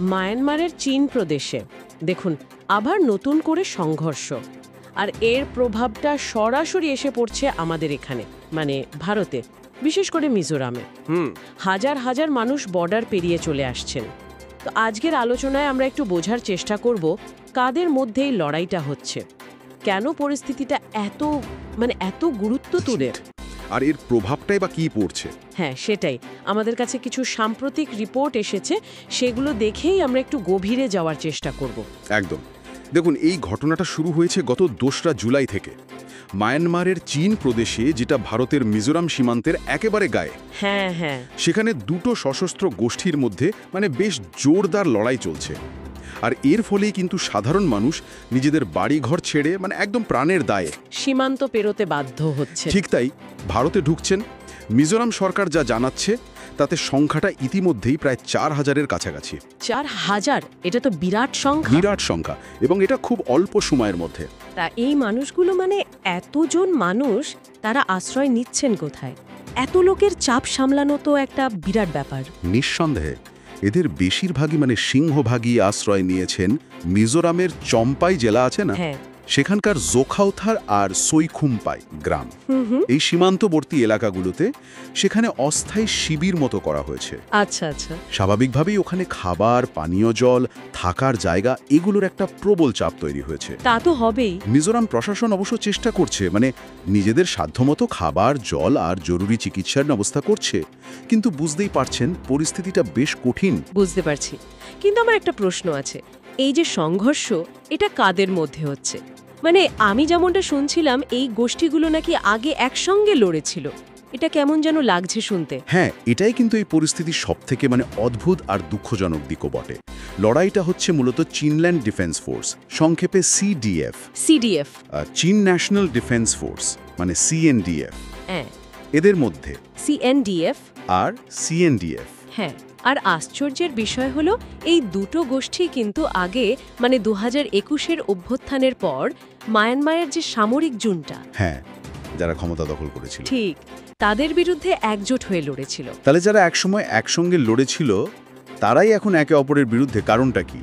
মায়ানমারের চীন প্রদেশে দেখুন আবার নতুন করে সংঘর্ষ, আর এর প্রভাবটা সরাসরি এসে পড়ছে আমাদের এখানে, মানে ভারতে, বিশেষ করে মিজোরামে। হাজার হাজার মানুষ বর্ডার পেরিয়ে চলে আসছেন। তো আজকের আলোচনায় আমরা একটু বোঝার চেষ্টা করব কাদের মধ্যে এই লড়াইটা হচ্ছে, কেন পরিস্থিতিটা এত গুরুত্ব তুলে, আর এর প্রভাবটাই বা কি পড়ছে। হ্যাঁ সেটাই, আমাদের কাছে কিছু সাম্প্রতিক রিপোর্ট এসেছে, সেগুলো দেখেই আমরা একটু গভীরে যাওয়ার চেষ্টা করব। একদম। দেখুন, এই ঘটনাটা শুরু হয়েছে গত 2 জুলাই থেকে মায়ানমারের চীন প্রদেশে, যেটা ভারতের মিজোরাম সীমান্তের একেবারে গায়ে। হ্যাঁ হ্যাঁ, সেখানে দুটো সশস্ত্র গোষ্ঠীর মধ্যে বেশ জোরদার লড়াই চলছে। আর এর ফলেই কিন্তু সাধারণ মানুষ নিজেদের বাড়িঘর ছেড়ে একদম প্রাণের দায়ে সীমান্ত পেরোতে বাধ্য হচ্ছে। ঠিক তাই, ভারতে ঢুকছেন। মিজোরাম সরকার যা জানাচ্ছে তাতে সংখ্যাটা ইতিমধ্যেই প্রায় 4000-এর কাছাকাছি। 4000? এটা তো বিরাট সংখ্যা। বিরাট সংখ্যা, এবং এটা খুব অল্প সময়ের মধ্যে। তা এই মানুষগুলো, এতজন মানুষ, তারা আশ্রয় নিচ্ছেন কোথায়? এত লোকের চাপ সামলানো তো একটা বিরাট ব্যাপার। নিঃসন্দেহে এদের বেশিরভাগই সিংহভাগই আশ্রয় নিয়েছেন মিজোরামের চম্পাই জেলা আছে না, হ্যাঁ, সেখানকার জোখাউথার আর সৈখুমপাই গ্রাম, এই সীমান্তবর্তী এলাকাগুলোতে সেখানে অস্থায়ী শিবির মতো করা হয়েছে। আচ্ছা আচ্ছা। স্বাভাবিকভাবেই ওখানে খাবার, পানীয় জল, থাকার জায়গা, এগুলোর একটা প্রবল চাপ তৈরি হয়েছে। তা তো হবেই। মিজোরাম প্রশাসন অবশ্য চেষ্টা করছে, নিজেদের সাধ্যমতো খাবার, জল আর জরুরি চিকিৎসার ব্যবস্থা করছে, কিন্তু বুঝতেই পারছেন পরিস্থিতিটা বেশ কঠিন। বুঝতে পারছি, কিন্তু আমার একটা প্রশ্ন আছে। এই যে সংঘর্ষ, এটা কাদের মধ্যে হচ্ছে? আমি যেমনটা শুনছিলাম, এই গোষ্ঠীগুলো নাকি আগে একসঙ্গে লড়েছিল। এটা কেমন যেন লাগছে শুনতে। হ্যাঁ, এটাই কিন্তু এই পরিস্থিতির সবথেকে অদ্ভুত আর দুঃখজনক দিকও বটে। লড়াইটা হচ্ছে মূলত চীনল্যান্ড ডিফেন্স ফোর্স, সংক্ষেপে সিডিএফ। সিডিএফ, চীন ন্যাশনাল ডিফেন্স ফোর্স, সিএনডিএফ, হ্যাঁ, এদের মধ্যে সিএনডিএফ আর সিএনডিএফ। হ্যাঁ, আর আশ্চর্যের বিষয় হলো এই দুটো গোষ্ঠী কিন্তু আগে 2021-এর অভ্যুত্থানের পর মায়ানমারের যে সামরিক জুনটা, হ্যাঁ, যারা ক্ষমতা দখল করেছিল, ঠিক, তাদের বিরুদ্ধে একজোট হয়ে লড়েছিল। তাহলে যারা একসময় একসঙ্গে লড়েছিল তারাই এখন একে অপরের বিরুদ্ধে। কারণটা কি?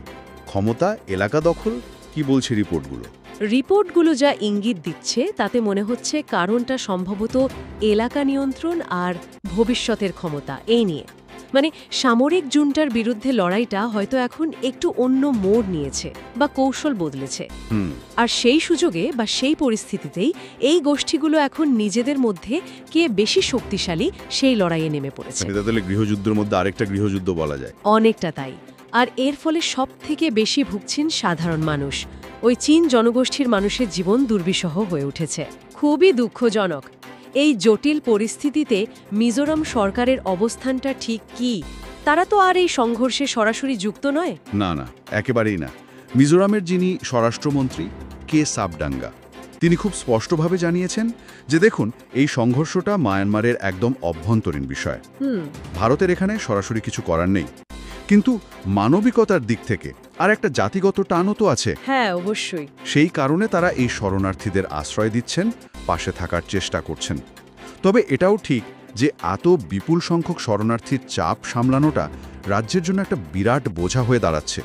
ক্ষমতা, এলাকা দখল? কি বলছে রিপোর্টগুলো? রিপোর্টগুলো যা ইঙ্গিত দিচ্ছে তাতে মনে হচ্ছে কারণটা সম্ভবত এলাকা নিয়ন্ত্রণ আর ভবিষ্যতের ক্ষমতা, এই নিয়ে। সামরিক জুনটার বিরুদ্ধে লড়াইটা হয়তো এখন একটু অন্য মোড় নিয়েছে বা কৌশল বদলেছে। আর সেই সুযোগে বা সেই পরিস্থিতিতেই এই গোষ্ঠীগুলো এখন নিজেদের মধ্যে কে বেশি শক্তিশালী সেই লড়াইয়ে নেমে পড়েছে। তাহলে গৃহযুদ্ধের মধ্যে আরেকটা গৃহযুদ্ধ বলা যায়। অনেকটা তাই। আর এর ফলে সবথেকে বেশি ভুগছেন সাধারণ মানুষ। ওই চীন জনগোষ্ঠীর মানুষের জীবন দুর্বিষহ হয়ে উঠেছে। খুবই দুঃখজনক। এই জটিল পরিস্থিতিতে মিজোরাম সরকারের অবস্থানটা ঠিক কি? তারা তো আর এই সংঘর্ষে সরাসরি যুক্ত নয়। না না, একেবারেই না। মিজোরামের যিনি স্বরাষ্ট্রমন্ত্রী কে সাবডাঙ্গা, তিনি খুব স্পষ্টভাবে জানিয়েছেন যে দেখুন, এই সংঘর্ষটা মায়ানমারের একদম অভ্যন্তরীণ বিষয়। ভারতের এখানে সরাসরি কিছু করার নেই, কিন্তু মানবিকতার দিক থেকে আর একটা জাতিগত টানও তো আছে। হ্যাঁ, অবশ্যই। সেই কারণে তারা এই শরণার্থীদের আশ্রয় দিচ্ছেন, পাশে থাকার চেষ্টা করছেন। তবে এটাও ঠিক যে এত বিপুল সংখ্যক শরণার্থীর চাপ সামলানোটা রাজ্যের জন্য একটা বিরাট বোঝা হয়ে দাঁড়াচ্ছে,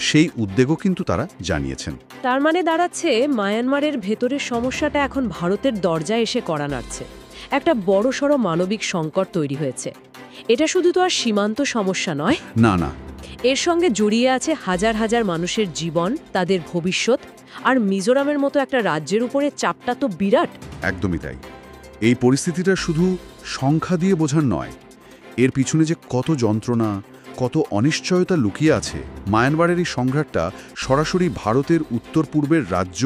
সেই উদ্বেগও কিন্তু তারা জানিয়েছেন। তার দাঁড়াচ্ছে মায়ানমারের ভেতরের সমস্যাটা এখন ভারতের দরজায় এসে কড়া নাড়ছে। একটা বড়সড় মানবিক সংকট তৈরি হয়েছে। এটা শুধু তো আর সীমান্ত সমস্যা নয়। না না, এর সঙ্গে জড়িয়ে আছে হাজার হাজার মানুষের জীবন, তাদের ভবিষ্যৎ, আর মিজোরামের মতো একটা রাজ্যের উপরে চাপটা তো বিরাট। একদমই তাই। এই পরিস্থিতিটা শুধু সংখ্যা দিয়ে বোঝার নয়, এর পিছনে যে কত যন্ত্রণা, কত অনিশ্চয়তা লুকিয়ে আছে। মায়ানমারের এই সংঘাতটা সরাসরি ভারতের উত্তর পূর্বের রাজ্য,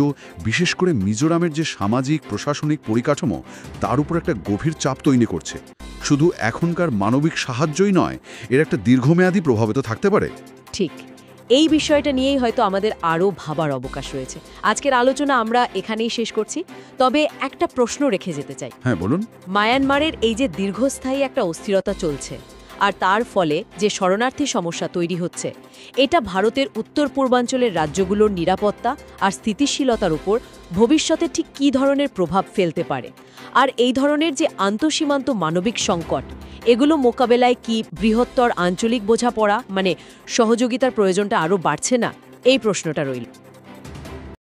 বিশেষ করে মিজোরামের যে সামাজিক প্রশাসনিক পরিকাঠামো, তার উপর একটা গভীর চাপ তৈরি করছে। শুধু এখনকার মানবিক সাহায্যই নয়, এর একটা দীর্ঘমেয়াদী প্রভাবিত থাকতে পারে। ঠিক, এই বিষয়টা নিয়েই হয়তো আমাদের আরও ভাবার অবকাশ রয়েছে। আজকের আলোচনা আমরা এখানেই শেষ করছি, তবে একটা প্রশ্ন রেখে যেতে চাই। হ্যাঁ, বলুন। মায়ানমারের এই যে দীর্ঘস্থায়ী একটা অস্থিরতা চলছে, আর তার ফলে যে শরণার্থী সমস্যা তৈরি হচ্ছে, এটা ভারতের উত্তর পূর্বাঞ্চলের রাজ্যগুলোর নিরাপত্তা আর স্থিতিশীলতার উপর ভবিষ্যতে ঠিক কী ধরনের প্রভাব ফেলতে পারে। আর এই ধরনের যে আন্তঃসীমান্ত মানবিক সংকট, এগুলো মোকাবেলায় কি বৃহত্তর আঞ্চলিক বোঝাপড়া মানে সহযোগিতার প্রয়োজনটা আরও বাড়ছে না, এই প্রশ্নটা রইল।